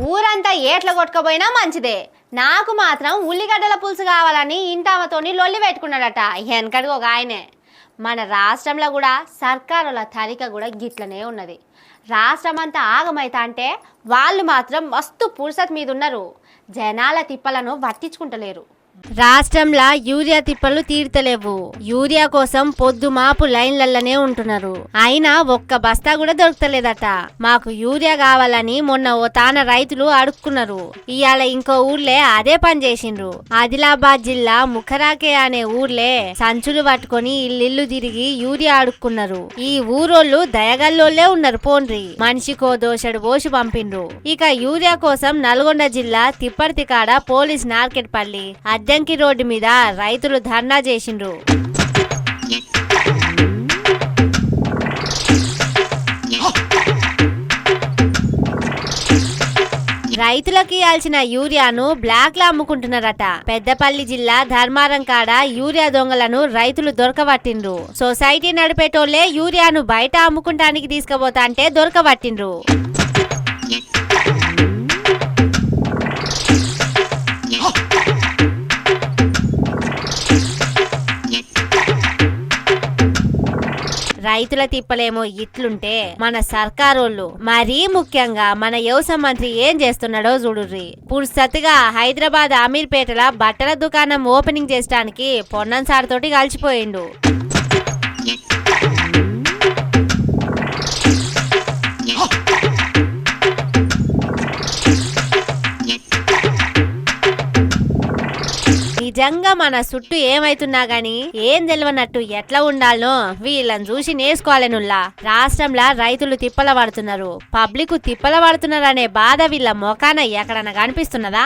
ఊరంతా ఏట్ల కొట్టుకపోయినా మంచిదే, నాకు మాత్రం ఉల్లిగడ్డల పులుసు కావాలని ఇంటామతోని లొల్లి పెట్టుకున్నాడట వెనకటి ఒక ఆయనే. మన రాష్ట్రంలో కూడా సర్కారుల తరిక కూడా గిట్లనే ఉన్నది. రాష్ట్రం అంతా ఆగమైతా అంటే వాళ్ళు మాత్రం మస్తు పురుసత్ మీద ఉన్నారు. జనాల తిప్పలను పట్టించుకుంటలేరు. రాష్ట్రంలో యూరియా తిప్పలు తీర్తలేవు. యూరియా కోసం పొద్దు మాపు లైన్లల్లనే ఉంటున్నారు. అయినా ఒక్క బస్తా కూడా దొరకలేదట. మాకు యూరియా కావాలని మొన్న ఓ తాన రైతులు అడుక్కున్నారు. ఇవాళ ఇంకో ఊర్లే అదే పని చేసిండ్రు. ఆదిలాబాద్ జిల్లా ముఖరాకే అనే ఊర్లే సంచులు పట్టుకొని ఇల్లు తిరిగి యూరియా అడుక్కున్నారు. ఈ ఊరోళ్ళు దయగల్లోళ్లే ఉన్నారు. పోన్రి మనిషికో దోషడు పోసి పంపిండ్రు. ఇక యూరియా కోసం నల్గొండ జిల్లా తిప్పర్తికాడ పోలీస్ నార్కెట్పల్లి అద్దంకి రోడ్డు మీద రైతులు ధర్నా చేసిండ్రు. రైతులకు ఇవ్వాల్సిన యూరియాను బ్లాక్ లో అమ్ముకుంటున్నారట. పెద్దపల్లి జిల్లా ధర్మారం కాడ యూరియా దొంగలను రైతులు దొరకబట్టిండ్రు. సొసైటీ నడిపేటోళ్లే యూరియాను బయట అమ్ముకుంటానికి తీసుకుపోతా అంటే దొరకబట్టిండ్రు. రైతుల తిప్పలేమో ఇట్లుంటే మన సర్కారోళ్ళు మరీ ముఖ్యంగా మన వ్యవసాయ మంత్రి ఏం చేస్తున్నాడో చూడుర్రి. పురుసత్తుగా హైదరాబాద్ అమీర్పేటల బట్టల దుకాణం ఓపెనింగ్ చేయడానికి పొన్నం సార్ తోటి కలిసిపోయిండు. నిజంగా మన చుట్టూ ఏమైతున్నా గాని ఏం తెలియనట్టు ఎట్లా ఉండాలనో వీళ్ళని చూసి నేర్చుకోవాలనుల్లా. రాష్ట్రంలో రైతులు తిప్పల పడుతున్నారు, పబ్లిక్ తిప్పల పడుతున్నారు అనే బాధ వీళ్ళ మొఖాన ఎక్కడన్నా కనిపిస్తున్నదా?